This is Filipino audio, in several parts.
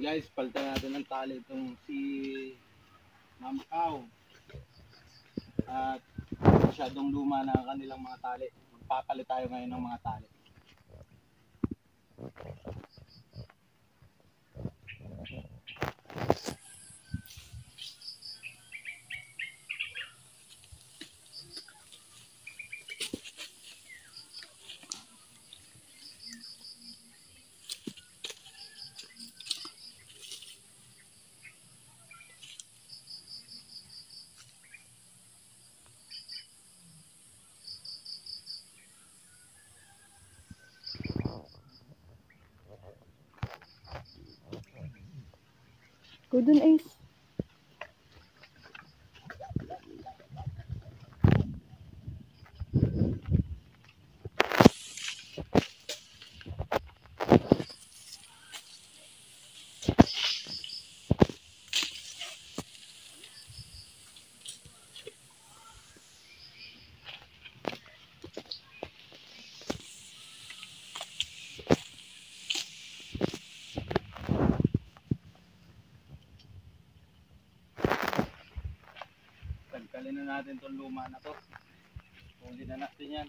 Guys, palitan natin ng tali itong si Mama Cow. At masyadong luma na ang kanilang mga tali. Magpapalit tayo ngayon ng mga tali. Go dun, Ace. Tagkalin na natin itong luma na to. Huli na natin yan.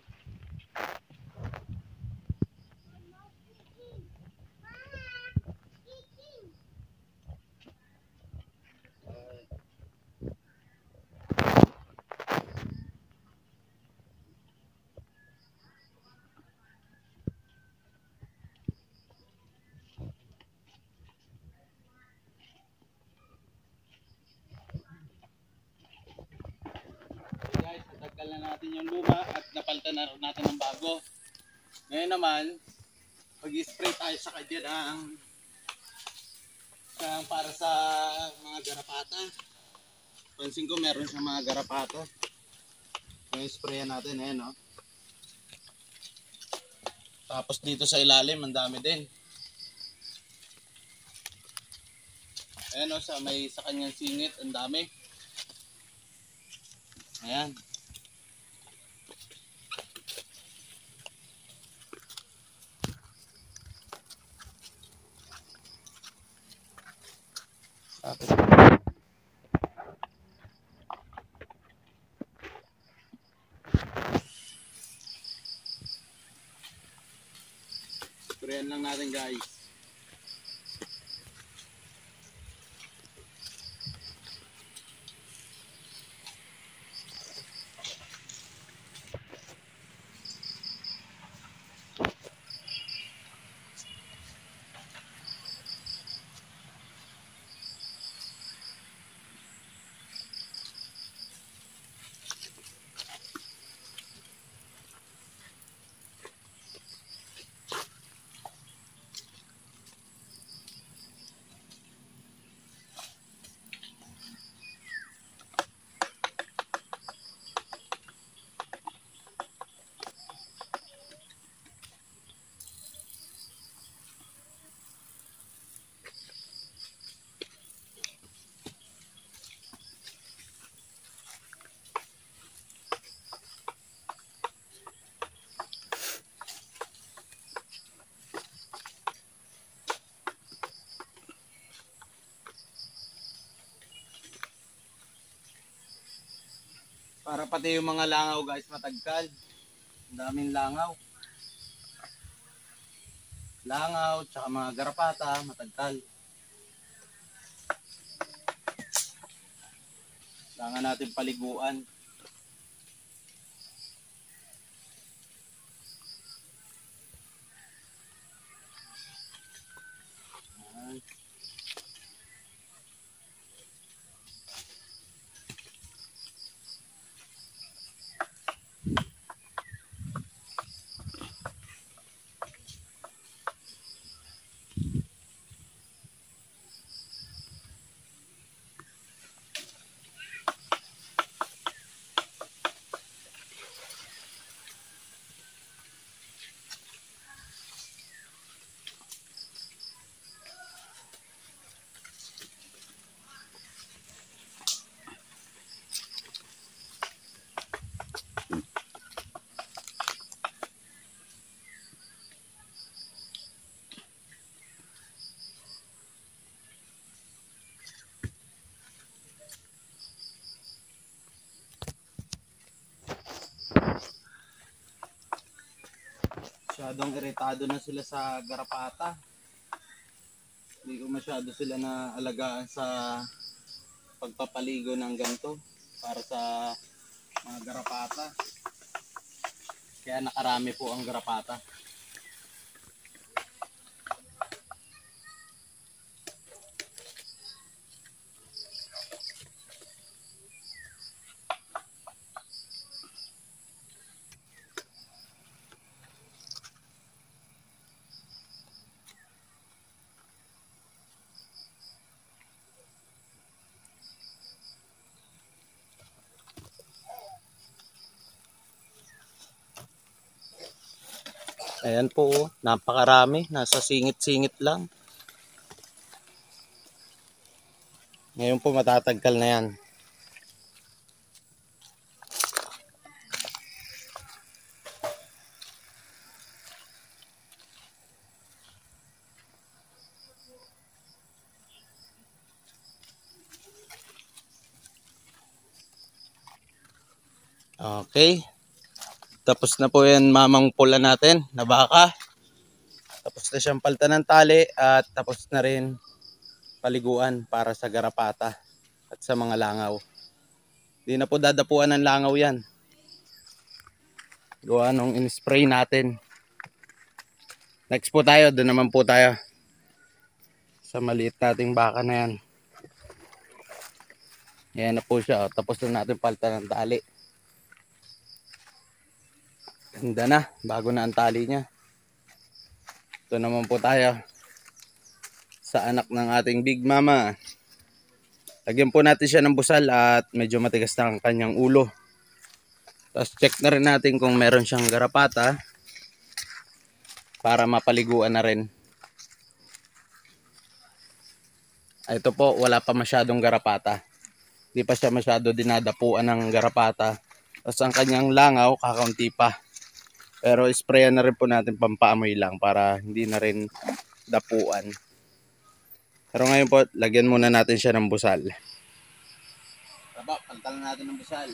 Natanggal na natin yung luma at napalitan na natin ng bago. Ngayon naman, mag-spray tayo sa kanya ng para sa mga garapata. Pansin ko meron siyang mga garapata. Ngayon sprayan natin, ayan o. Tapos dito sa ilalim, ang dami din. Ayan o, sa kanyang singit, ang dami. Ayan. Tapos sprayan lang natin, guys. Para pati yung mga langaw, guys, matagkal. Ang daming langaw. Langaw, tsaka mga garapata, matagkal. Kailangan natin paliguan. masyadong iritado na sila sa garapata. Hindi ko masyado sila na alagaan sa pagpapaligo ng ganito para sa mga garapata. Kaya nakarami po ang garapata. Ayan po, napakarami. Nasa singit-singit lang. Ngayon po matatagkal na yan. Okay. Tapos na po yan mamang pula natin na baka. Tapos na siyang palitan ng tali at tapos na rin paliguan para sa garapata at sa mga langaw. Hindi na po dadapuan ng langaw yan. Gawa nung in-spray natin. Next po tayo, doon naman po tayo sa maliit nating baka na yan. Yan na po siya. Tapos na natin palitan ng tali. Ganda na, bago na ang tali niya. Ito naman po tayo sa anak ng ating Big Mama. Lagyan po natin siya ng busal at medyo matigas na ang kanyang ulo. Tapos check na rin natin kung meron siyang garapata para mapaliguan na rin. Ito po, wala pa masyadong garapata. Hindi pa siya masyado dinadapuan ng garapata. Tapos ang kanyang langaw, kakaunti pa. Pero sprayan na rin po natin pampaamoy lang para hindi na rin dapuan. Pero ngayon po, lagyan muna natin siya ng busal. Taba, palitan natin ng busal.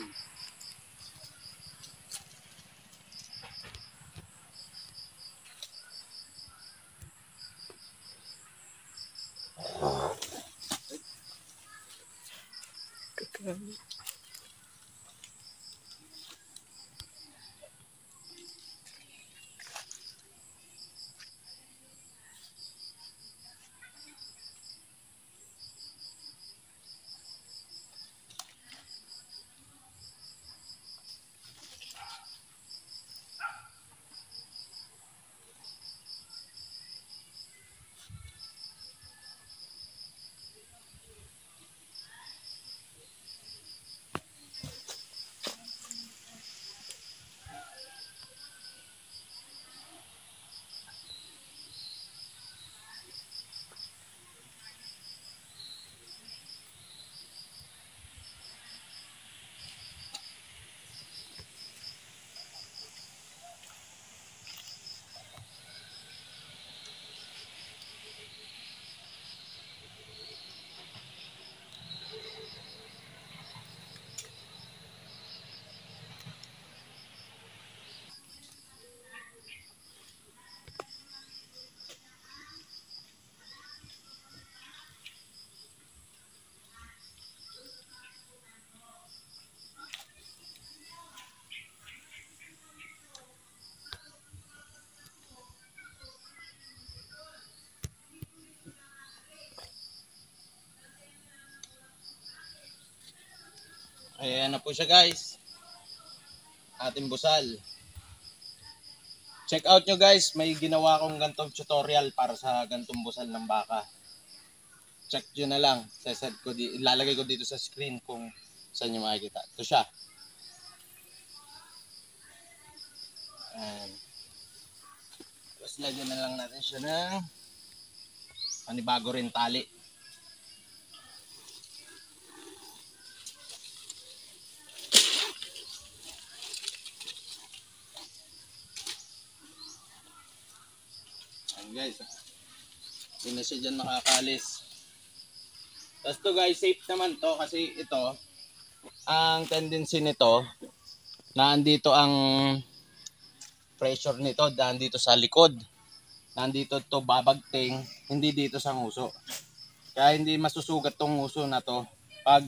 Ayan na po siya guys. Ating busal. Check out nyo guys, may ginawa akong gantong tutorial para sa gantong busal ng baka. Check nyo na lang. Ilalagay ko dito sa screen kung saan nyo makikita. Ito siya. Ayan. Tapos lagyan na lang natin siya ng panibago rin tali. Ayan guys. Hindi na siya dyan makakalis. Tapos to guys, safe naman to kasi ito, ang tendency nito, na andito ang pressure nito nandito sa likod. Nandito to babagting, hindi dito sa nguso. Kaya hindi masusugat tong nguso na to pag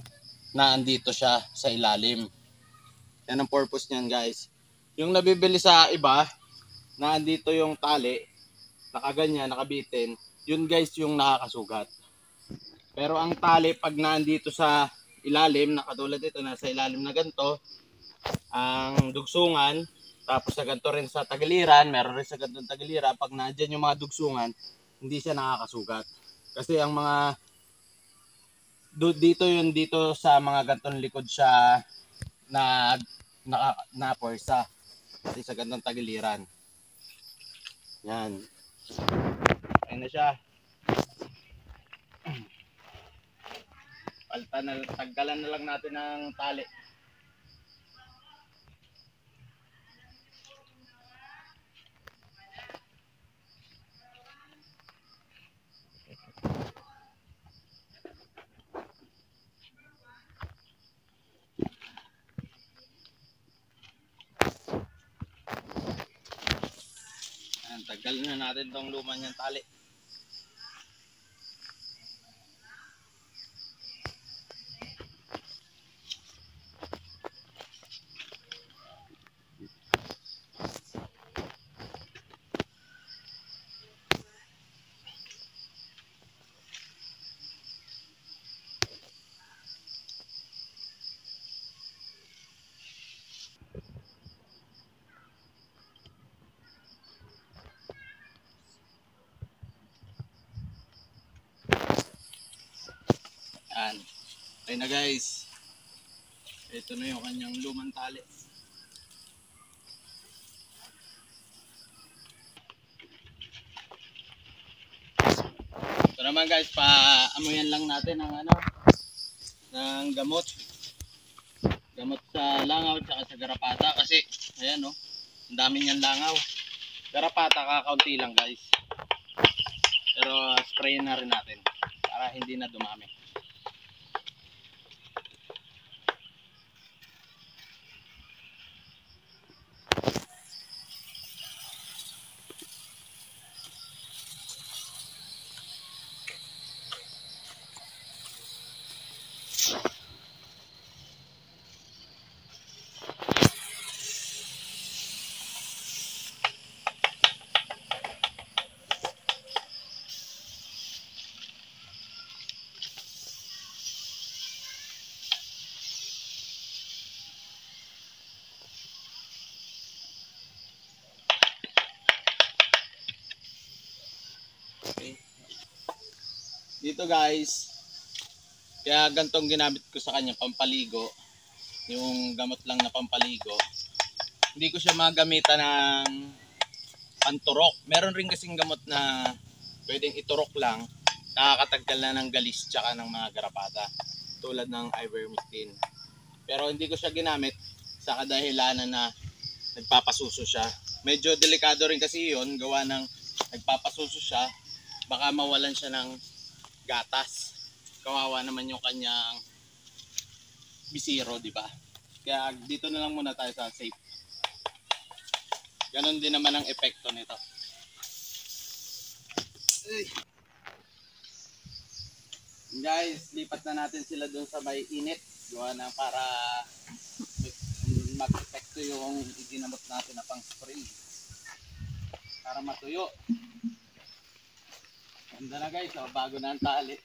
naandito siya sa ilalim. Yan ang purpose niyan, guys. Yung nabibili sa iba, naandito yung tali, nakaganyan, nakabitin, yun guys yung nakakasugat. Pero ang tali pag naandito sa ilalim, nakatulad ito, nasa ilalim na ganito, ang dugsungan, tapos sa ganito rin sa tagiliran, meron rin sa ganitong tagiliran, pag nandiyan yung mga dugsungan, hindi siya nakakasugat. Kasi ang mga dito yun, dito sa mga gantong likod siya na porsa. Kasi sa gantong tagiliran. Yan. Ayun na siya. Paltan na, tanggalan na lang natin ng tali. Tanggalin na natin tong luma niyang tali. Yan. Ayun na guys. Ito na yung kanyang lumang tali. Ito naman guys, paamuyan lang natin ng ng gamot. Gamot sa langaw at sa garapata kasi ayan no, ang dami niyang langaw. Garapata kakaunti lang guys. Pero spray na rin natin para hindi na dumami. Okay. Dito guys, kaya gantong ginamit ko sa kanya pampaligo, yung gamot lang na pampaligo. Hindi ko siya magamitan ng panturok. Meron rin kasing gamot na pwedeng iturok lang, nakakatanggal na ng galis tsaka ng mga garapata, tulad ng ivermectin. Pero hindi ko siya ginamit sa kadahilanan na nagpapasuso siya. Medyo delikado rin kasi yun, gawa ng nagpapasuso siya, baka mawalan siya ng gatas. Kawawa naman yung kanyang bisiro, di ba? Kaya dito na lang muna tayo sa safe. Ganon din naman ang epekto nito. Guys, lipat na natin sila doon sa may init. Gawa na para mag-epekto yung iginamot natin na pang spray. Para matuyo. Ganda na guys, oh, bago na ang tali.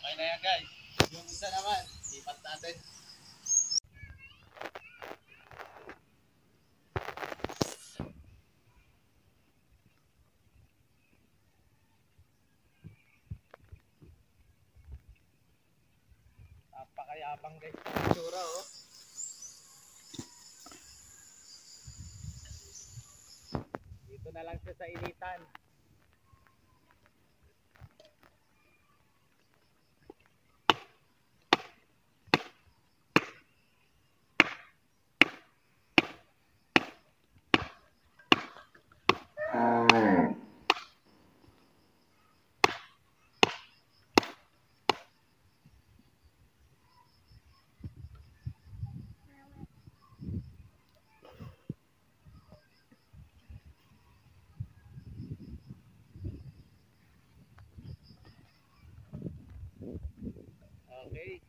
Okay na yan guys. Yung isa naman, Lipat natin. Napakayabang guys ng itsura oh. Dito na lang siya sa initan. Okay.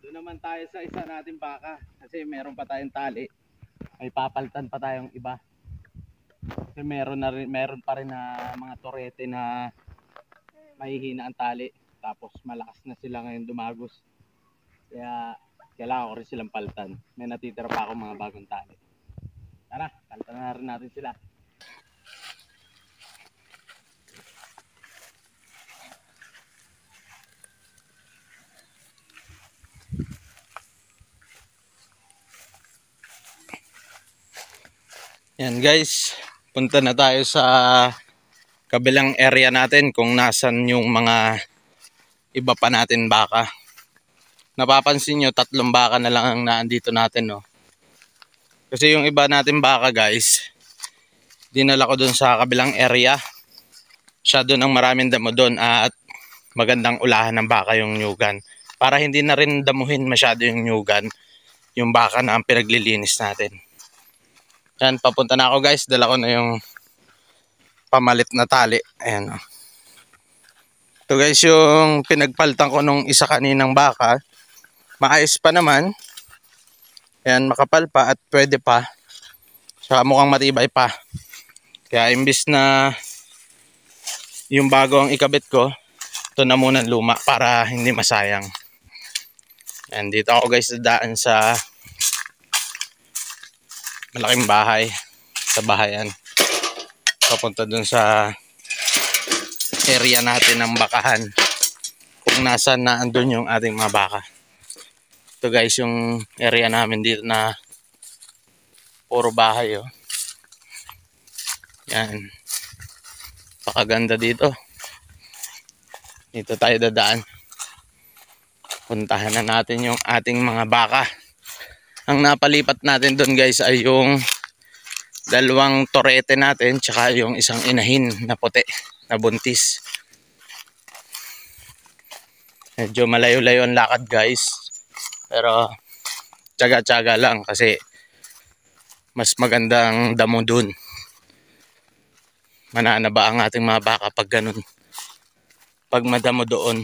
Doon naman tayo sa isa nating baka kasi meron pa tayong tali. May papalitan pa tayong iba. Kasi meron pa rin na mga torete na mahihina ang tali. Tapos malakas na sila ngayon dumagos. Kaya kailangan ko rin silang palitan. May natitira pa ako mga bagong tali. Tara, palitan na rin natin sila. Yan guys, punta na tayo sa kabilang area natin kung nasan yung mga iba pa natin baka. Napapansin nyo, 3 baka na lang ang naandito natin, no? Kasi yung iba natin baka guys, dinala ko dun sa kabilang area. Siya dun ang maraming damo dun at magandang ulahan ng baka yung nyugan. Para hindi na rin damuhin masyado yung nyugan, yung baka na ang pinaglilinis natin. Yan, papunta na ako guys. Dala ko na yung pamalit na tali. Ayan o. Ito guys yung pinagpalitan ko nung isa kaninang baka. Maayos pa naman. Ayan, makapal pa at pwede pa. Saka mukhang matibay pa. Kaya imbis na yung bago ang ikabit ko, ito na muna luma para hindi masayang. Ayan, dito ako guys dadaan sa malaking bahay, sa bahayan, papunta dun sa area natin ng bakahan kung nasaan na andun yung ating mga baka. Ito guys yung area namin dito na puro bahay oh. Yan, pakaganda dito. Dito tayo dadaan, puntahan na natin yung ating mga baka. Ang napalipat natin doon guys ay yung 2 torete natin tsaka yung isang inahin na puti na buntis. Medyo malayo-layo ang lakad guys, pero tsaga-tsaga lang kasi mas magandang damo dun. Mananaba ang ating mga baka pag ganun, pag madamo doon.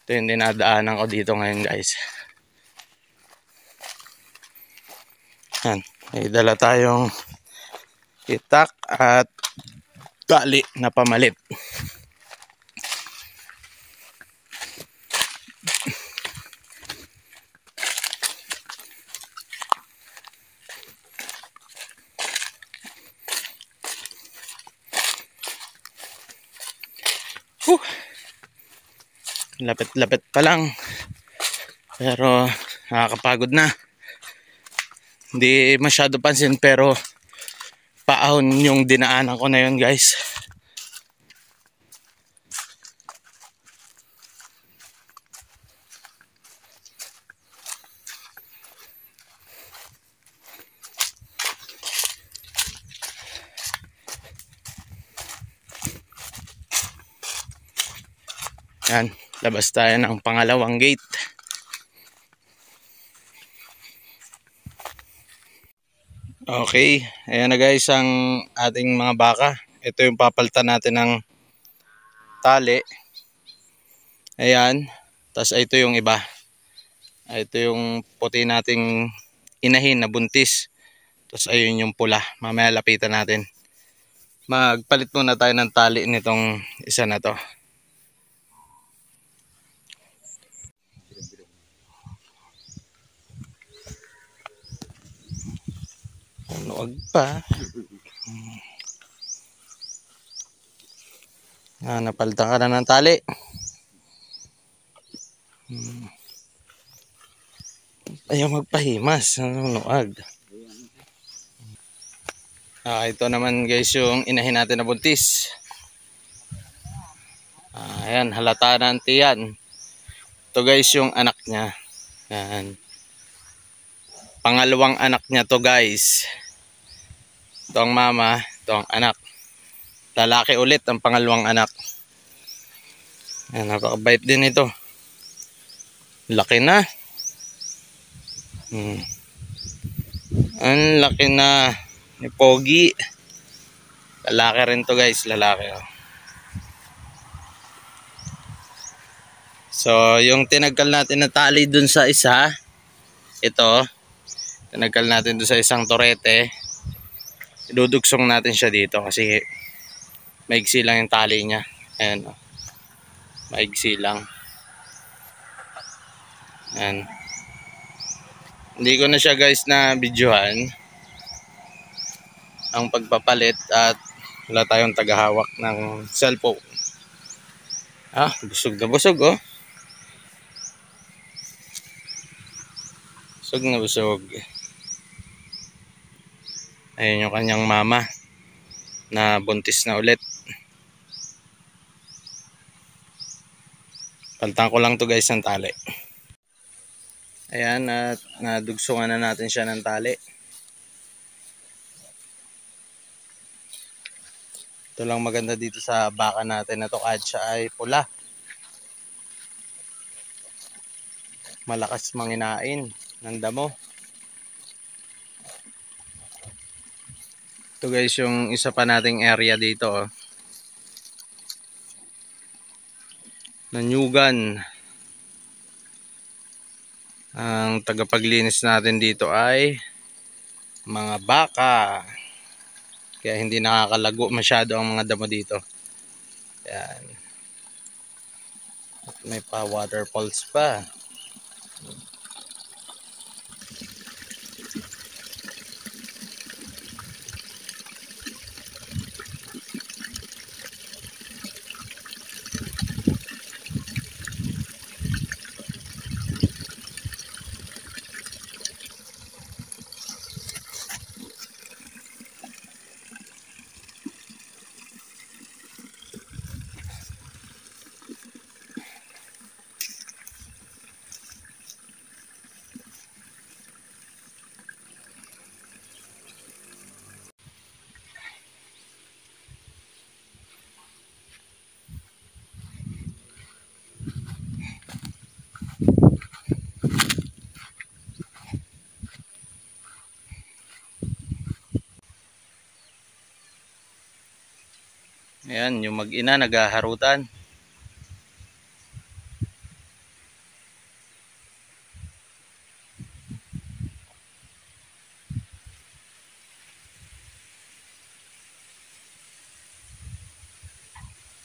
Ito yung dinadaanan ko dito ngayon guys. Yan, may dala tayong itak at tali na pamalit. Lapit-lapit pa lang pero nakakapagod na. Hindi masyado pansin pero paahon yung dinaanan ko na yun guys. Yan, labas tayo ng pangalawang gate. Okay, ayan na guys ang ating mga baka. Ito yung papalitan natin ng tali. Ayan, tas ito yung iba. Ito yung puti nating inahin na buntis. Tapos ayun yung pula. Mamaya lapitan natin. Magpalit muna tayo ng tali nitong isa na to. Nuwag pa. Napalitan ka na ng tali. Ayaw magpahimas. Nuwag. Ito naman guys yung inahin natin na buntis. Ayan, halata na ang tiyan. Ito guys yung anak niya. Ayan. Pangalawang anak niya to guys. Ito ang mama, ito ang anak. Lalaki ulit ang pangalawang anak. Ayan, napakabait din ito. Laki na. Ang laki na ni Pogi. Lalaki rin to guys, lalaki. So, yung tinagkal natin na tali dun sa isa, ito, tinagkal natin dun sa isang torete, idudugsong natin siya dito kasi maigsi lang yung tali niya. Ayan, maigsi lang. Ayan. Hindi ko na siya guys na videohan ang pagpapalit at wala tayong tagahawak ng cellphone. Busog na busog oh. Busog na busog. Ayun yung kanyang mama na buntis na ulit. Palitan ko lang to guys ng tali. Ayan, at nadugsungan na natin siya ng tali. Ito lang maganda dito sa baka natin na to, kahit siya ay pula. Malakas manginain ng damo. Ito guys yung isa pa nating area dito oh. Nanyugan. Ang tagapaglinis natin dito ay mga baka. Kaya hindi nakakalago masyado ang mga damo dito. Yan. At may pa waterfalls pa. Ayan, yung mag-ina naghaharutan.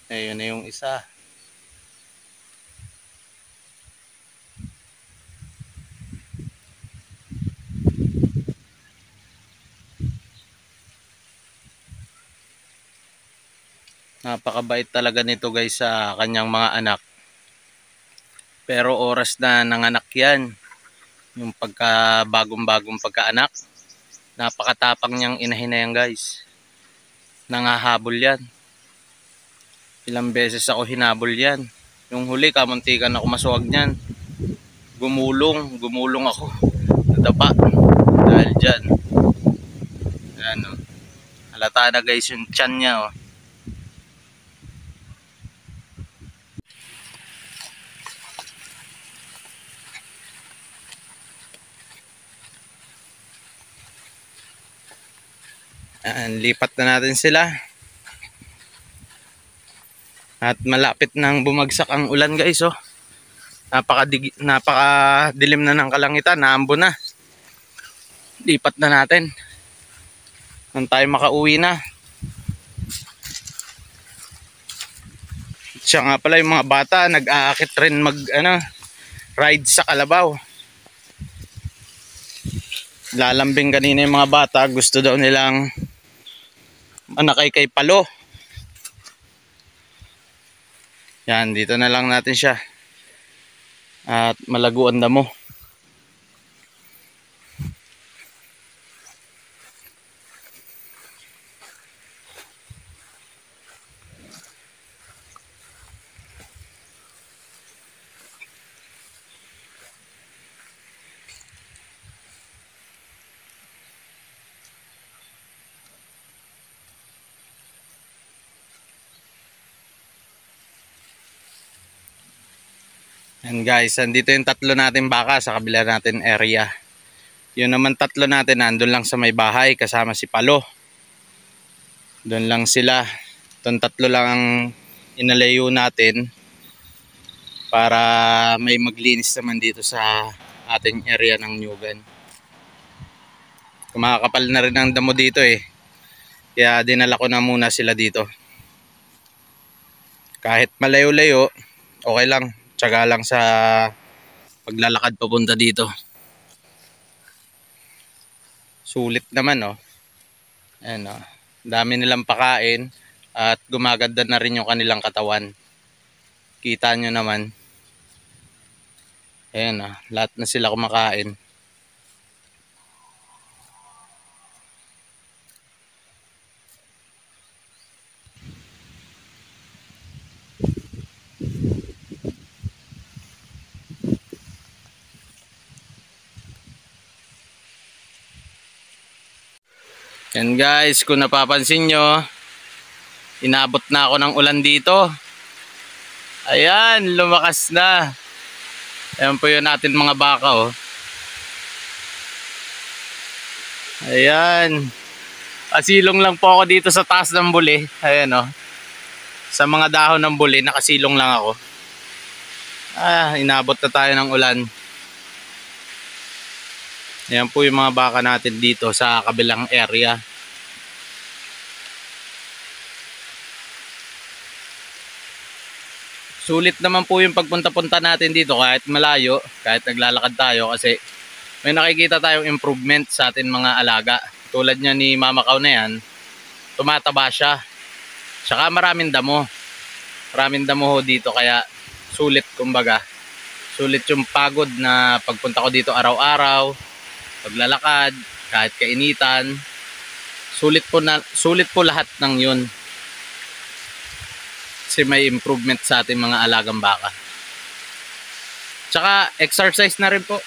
Ayun na yung isa. Napakabait talaga nito guys sa kanyang mga anak. Pero oras na nanganak yan, yung bagong pagkaanak, napakatapang niyang inahin na yan guys. Nangahabol yan. Ilang beses ako hinabol yan. Yung huli kamuntikan ako masuwag niyan. Gumulong ako. Nadapa dahil dyan. Ano, halata na guys yung tiyan niya oh. Lipat na natin sila. At malapit nang bumagsak ang ulan guys oh. Napakadilim na ng kalangitan, naambo na. Lipat na natin. Nang tayo makauwi na. Siya nga pala yung mga bata nag-aakit rin ride sa kalabaw. Lalambing kanina yung mga bata. Gusto daw nilang manakay kay Palo. Yan, dito na lang natin siya. At malaguan damo. And guys, andito yung tatlo natin baka sa kabila natin area. Yun naman tatlo natin nandun lang sa may bahay kasama si Palo. Doon lang sila. Itong tatlo lang ang inalayo natin para may maglinis naman dito sa ating area ng Nyugan. Kumakapal na rin ang damo dito eh. Kaya dinala ko na muna sila dito. Kahit malayo-layo, okay lang. Tsaga lang sa paglalakad papunta dito. Sulit naman oh. Ayan oh. Dami nilang pakain at gumaganda na rin yung kanilang katawan. Kita nyo naman. Ayan oh. Lahat na sila kumakain. Yan guys, kung napapansin nyo, inabot na ako ng ulan dito. Ayan, lumakas na. Ayan po yun natin mga baka oh. Ayan. Kasilong lang po ako dito sa taas ng buli. Ayan oh. Sa mga dahon ng buli, nakasilong lang ako. Inabot na tayo ng ulan. Ayan po yung mga baka natin dito sa kabilang area. Sulit naman po yung pagpunta-punta natin dito kahit malayo, kahit naglalakad tayo kasi may nakikita tayong improvement sa atin mga alaga. Tulad niya ni Mama Cow na yan, tumataba siya. Tsaka maraming damo. Maraming damo ho dito kaya sulit kumbaga. Sulit yung pagod na pagpunta ko dito araw-araw. Paglalakad, kahit kainitan, sulit po lahat ng yun. Kasi may improvement sa ating mga alagang baka. Tsaka exercise na rin po.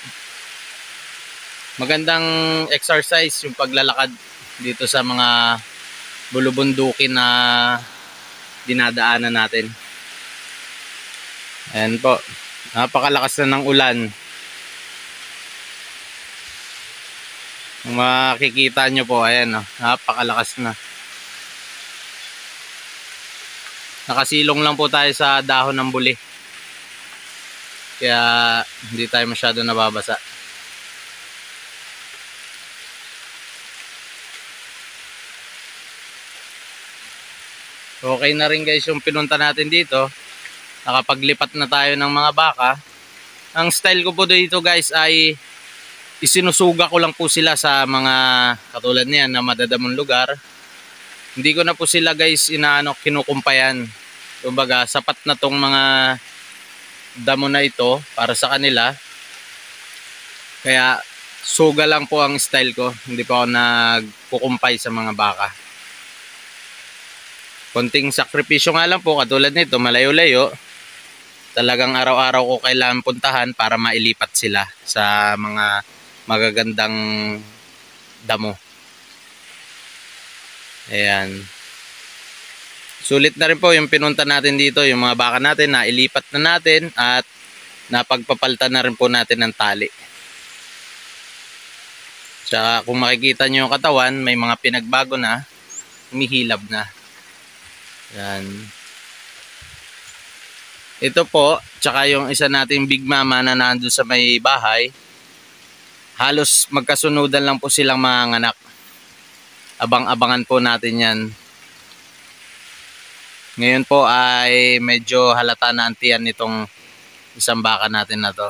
Magandang exercise yung paglalakad dito sa mga bulubundukin na dinadaanan natin. Ayan po. Napakalakas na ng ulan. Makikita nyo po, ayan oh, napakalakas na. Nakasilong lang po tayo sa dahon ng buli. Kaya hindi tayo masyado nababasa. Okay na rin guys yung pinunta natin dito. Nakapaglipat na tayo ng mga baka. Ang style ko po dito guys ay isinusuga ko lang po sila sa mga katulad niyan na madadamong lugar. Hindi ko na po sila guys kinukumpayan. Kumbaga sapat na tong mga damo na ito para sa kanila. Kaya suga lang po ang style ko. Hindi pa ako nagkukumpay sa mga baka. Konting sakripisyo nga lang po katulad nito, malayo-layo. Talagang araw-araw ko kailangan puntahan para mailipat sila sa mga magagandang damo. Ayan. Sulit na rin po yung pinunta natin dito, yung mga baka natin na ilipat na natin at napagpapalitan na rin po natin ng tali. Tsaka kung makikita nyo yung katawan, may mga pinagbago na, humihilab na. Ayan. Ito po, tsaka yung isa nating Big Mama na nandun sa may bahay, halos magkasunudan lang po silang mga anak. Abang-abangan po natin yan. Ngayon po ay medyo halata na antiyan nitong isang baka natin na to.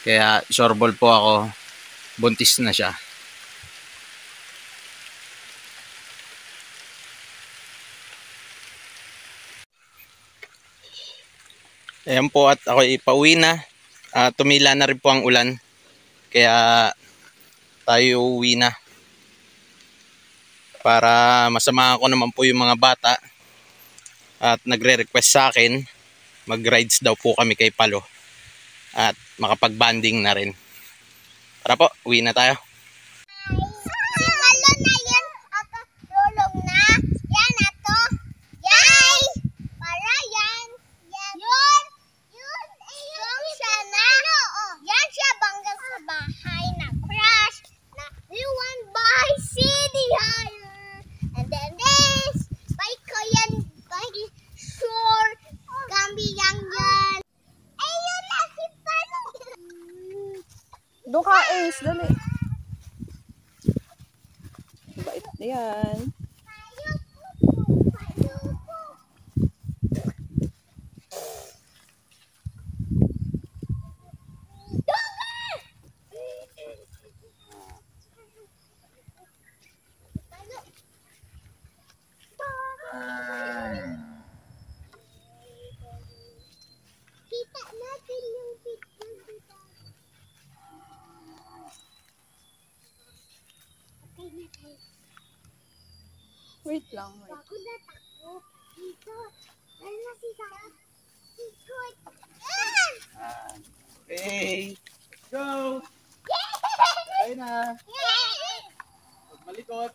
Kaya sureball po ako buntis na siya. Ayan po, at ako ipauwi na. Tumila na rin po ang ulan. Kaya tayo uwi na. Para masamahan ko naman po yung mga bata. At nagre-request sa akin, mag-rides daw po kami kay Palo. At makapag-banding na rin. Tara po, uwi na tayo. Si Palo na yan, ako tulong na. Yan ato. Yay! Para yan. Yun. Yung siya na. Yan siya bangga sa bahay na crash. Na we want by city hire. And then this, by Koyan, by short, gambi yang yan. Ayun na si Palo. Doon ka, Ace. Dali. Bait na yan. Kita natin yung picture dito. Okay na tayo. Wait lang. Wait. Bago na takbo. Dito. Meron na si Sarah. Ikot. Okay. Go! Ayun na. Malikot.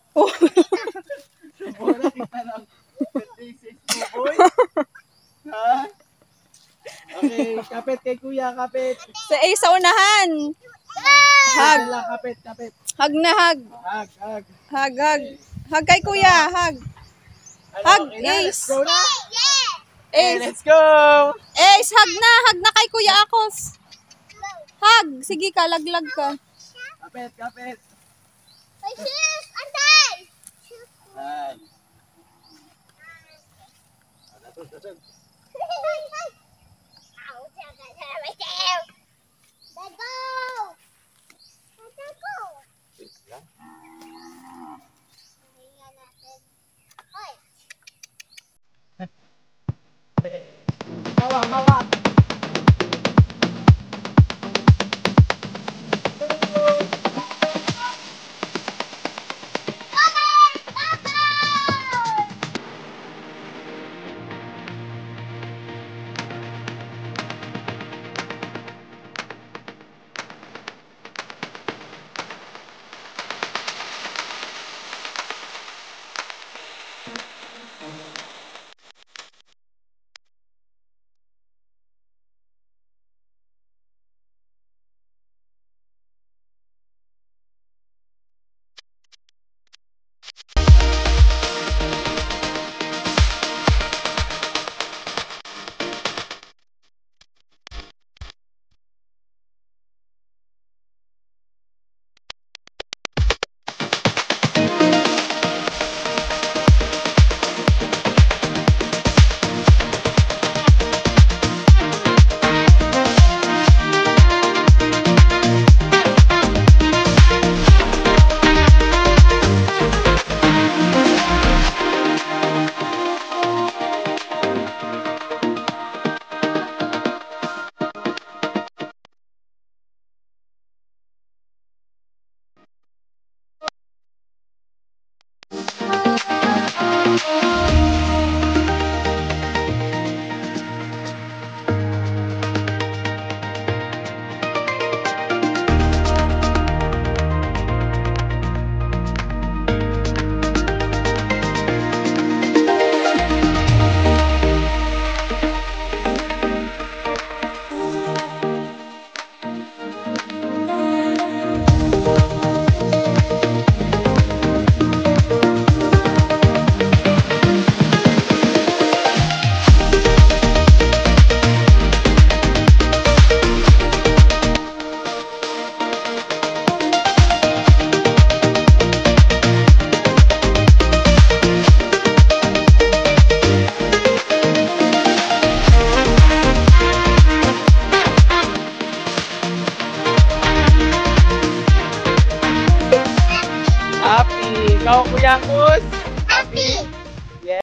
Wala kita lang. This is boy. Ha? Okay, kapit kay kuya, kapit. Si Ace sa unahan. Hug. Wala, kapit, kapit. Hug na hug. Hag, hag. Hug, hug. Hug kay kuya. Hug. Hug, Okay na, let's Ace. go na. Okay, Ace. let's go. Ace, hug na. Hug na kay Kuya Akos. Hug. Sige ka, laglag ka. Kapit, kapit. Ay, sis! Anday! Hag. Let's go! Let's go! Pahinga natin. Hoy! Mawak, mawak. Ikaw, Kuya Kus.